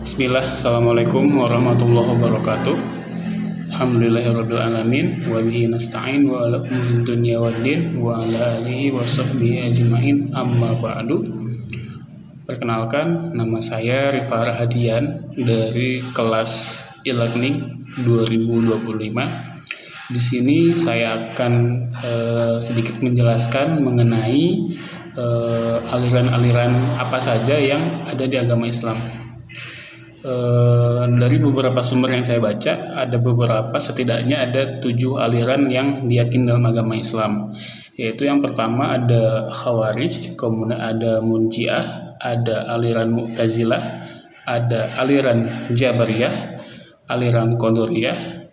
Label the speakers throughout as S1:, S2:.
S1: Bismillah, Assalamualaikum warahmatullahi wabarakatuh. Alhamdulillahirabbil alamin wa bihi nasta'in wa ala umuri dunya waddin wa ala alihi wa sahbihi ajmain amma ba'du. Perkenalkan, nama saya Rifa Rahadian dari kelas e-learning 2025. Di sini saya akan sedikit menjelaskan mengenai aliran-aliran apa saja yang ada di agama Islam. Dari beberapa sumber yang saya baca, ada beberapa, setidaknya ada 7 aliran yang diyakini dalam agama Islam. Yaitu yang pertama ada Khawarij, kemudian ada Murji'ah, ada aliran Mu'tazilah, ada aliran Jabariyah, aliran Qadariyah,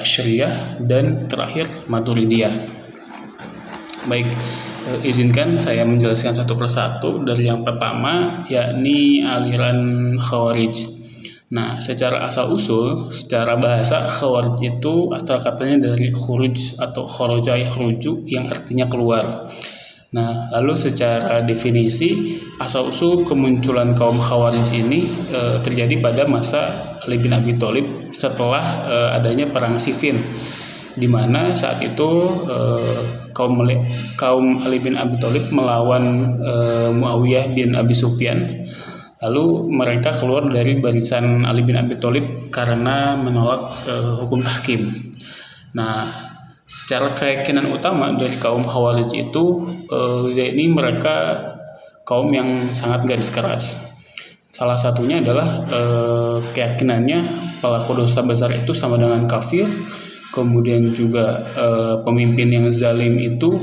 S1: Asy'ariyah, dan terakhir Maturidiyah. Baik, izinkan saya menjelaskan satu persatu. Dari yang pertama, yakni aliran Khawarij. Nah, secara asal-usul, secara bahasa, Khawarij itu asal katanya dari khuruj atau kharaja yakhruju, yang artinya keluar. Nah, lalu secara definisi, asal-usul kemunculan kaum Khawarij ini terjadi pada masa Ali bin Abi Thalib setelah adanya perang Siffin, di mana saat itu kaum Ali bin Abi Thalib melawan Muawiyah bin Abi Sufyan. Lalu mereka keluar dari barisan Ali bin Abi Thalib karena menolak hukum tahkim. Nah, secara keyakinan utama dari kaum Khawarij itu yakni mereka kaum yang sangat garis keras. Salah satunya adalah keyakinannya pelaku dosa besar itu sama dengan kafir. Kemudian juga pemimpin yang zalim itu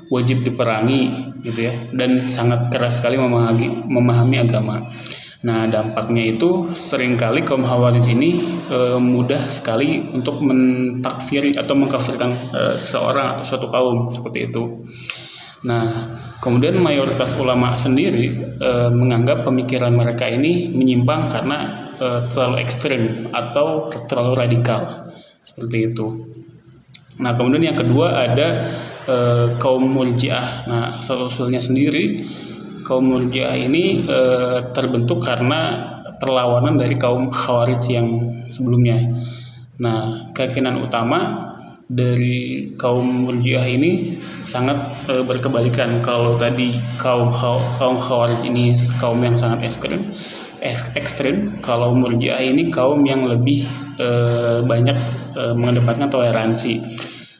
S1: wajib diperangi, gitu ya, dan sangat keras sekali memahami agama. Nah, dampaknya itu seringkali kaum Khawarij ini mudah sekali untuk mentakfiri atau mengkafirkan seseorang atau suatu kaum seperti itu. Nah, kemudian mayoritas ulama sendiri menganggap pemikiran mereka ini menyimpang karena terlalu ekstrim atau terlalu radikal. Seperti itu. Nah, kemudian yang kedua ada kaum Murji'ah. Nah, asal-usulnya sendiri kaum Murji'ah ini terbentuk karena perlawanan dari kaum Khawarij yang sebelumnya. Nah, keyakinan utama dari kaum Murji'ah ini sangat berkebalikan. Kalau tadi kaum Khawarij ini kaum yang sangat ekstrim, kalau Murji'ah ini kaum yang lebih banyak mengedepankan toleransi.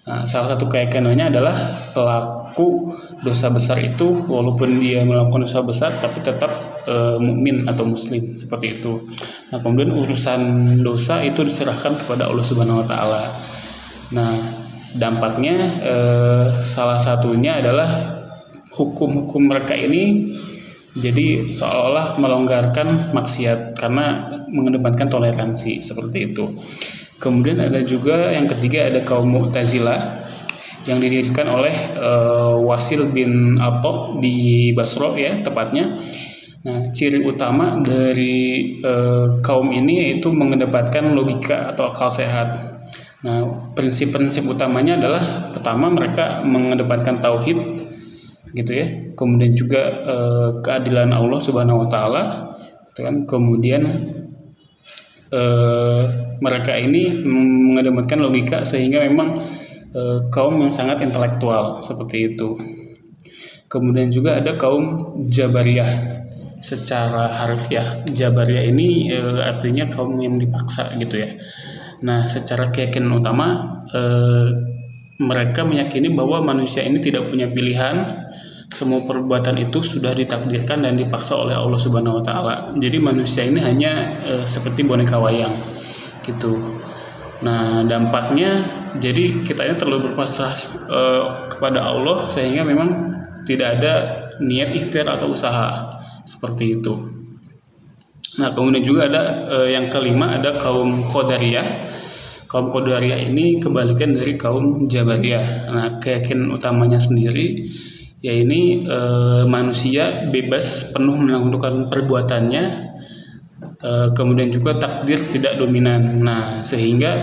S1: Nah, salah satu keyakinannya adalah pelaku dosa besar itu walaupun dia melakukan dosa besar tapi tetap mukmin atau muslim, seperti itu. Nah, kemudian urusan dosa itu diserahkan kepada Allah Subhanahu wa taala. Nah, dampaknya salah satunya adalah hukum-hukum mereka ini jadi seolah-olah melonggarkan maksiat karena mengedepankan toleransi, seperti itu. Kemudian ada juga yang ketiga, ada kaum Mu'tazilah yang didirikan oleh Wasil bin Atha di Basra, ya tepatnya. Nah, ciri utama dari kaum ini yaitu mengedepankan logika atau akal sehat. Nah, prinsip-prinsip utamanya adalah pertama, mereka mengedepankan tauhid, gitu ya. Kemudian juga keadilan Allah Subhanahu wa taala, gitu kan. Kemudian mereka ini mengedepankan logika sehingga memang kaum yang sangat intelektual, seperti itu. Kemudian juga ada kaum Jabariyah. Secara harfiah, Jabariyah ini artinya kaum yang dipaksa, gitu ya. Nah, secara keyakinan utama mereka meyakini bahwa manusia ini tidak punya pilihan. Semua perbuatan itu sudah ditakdirkan dan dipaksa oleh Allah Subhanahu wa taala. Jadi manusia ini hanya seperti boneka wayang, gitu. Nah, dampaknya jadi kita ini terlalu berpasrah kepada Allah sehingga memang tidak ada niat ikhtiar atau usaha, seperti itu. Nah, kemudian juga ada yang kelima, ada kaum Qadariyah. Kaum Qadariyah ini kebalikan dari kaum Jabariyah. Nah, keyakinan utamanya sendiri ya ini manusia bebas penuh menentukan perbuatannya, kemudian juga takdir tidak dominan. Nah, sehingga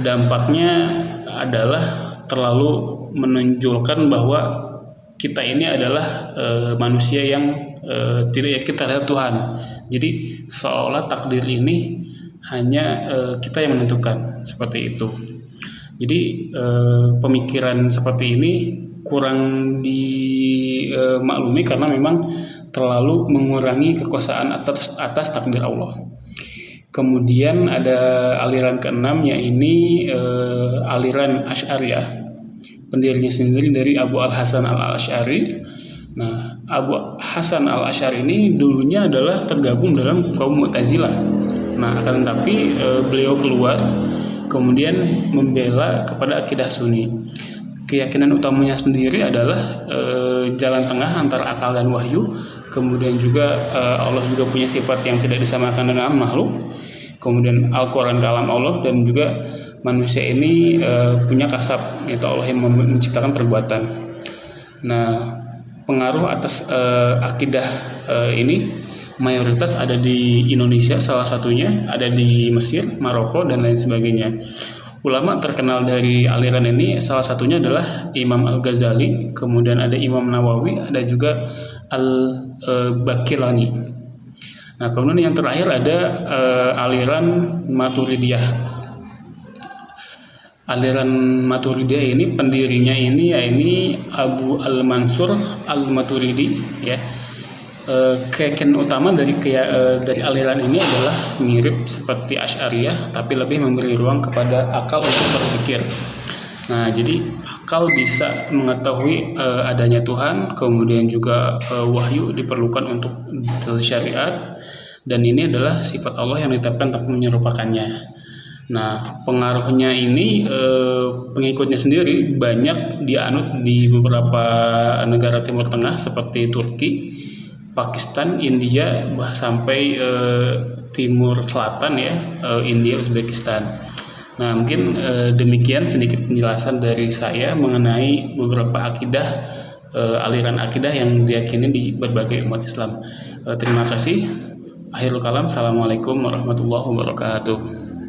S1: dampaknya adalah terlalu menonjolkan bahwa kita ini adalah manusia yang tidak yakin terhadap Tuhan. Jadi seolah takdir ini hanya kita yang menentukan, seperti itu. Jadi pemikiran seperti ini kurang dimaklumi karena memang terlalu mengurangi kekuasaan atas takdir Allah. Kemudian ada aliran keenam, yaitu aliran Asy'ariyah. Pendirinya sendiri dari Abu Al-Hasan Al-Asy'ari. Nah, Abu Hasan Al-Asy'ari ini dulunya adalah tergabung dalam kaum Mu'tazilah. Nah, akan tetapi beliau keluar kemudian membela kepada akidah Sunni. Keyakinan utamanya sendiri adalah jalan tengah antara akal dan wahyu. Kemudian juga Allah juga punya sifat yang tidak disamakan dengan makhluk. Kemudian Al-Quran kalam Allah, dan juga manusia ini punya kasab, yaitu Allah yang menciptakan perbuatan. Nah, pengaruh atas akidah ini mayoritas ada di Indonesia, salah satunya ada di Mesir, Maroko, dan lain sebagainya. Ulama terkenal dari aliran ini salah satunya adalah Imam Al-Ghazali, kemudian ada Imam Nawawi, ada juga Al-Baqillani. Nah, kemudian yang terakhir ada aliran Maturidiyah. Aliran Maturidiyah ini pendirinya ini yaitu Abu Al-Mansur Al-Maturidi, ya. Keyakinan utama dari aliran ini adalah mirip seperti Asy'ariyah, tapi lebih memberi ruang kepada akal untuk berpikir. Nah, jadi akal bisa mengetahui adanya Tuhan, kemudian juga wahyu diperlukan untuk detail syariat, dan ini adalah sifat Allah yang ditetapkan tanpa menyerupakannya. Nah, pengaruhnya ini pengikutnya sendiri banyak dianut di beberapa negara Timur Tengah seperti Turki, Pakistan, India, sampai Timur Selatan, ya, India, Uzbekistan. Nah, mungkin demikian sedikit penjelasan dari saya mengenai beberapa akidah, aliran akidah yang diyakini di berbagai umat Islam. Terima kasih. Akhirul kalam. Assalamualaikum warahmatullahi wabarakatuh.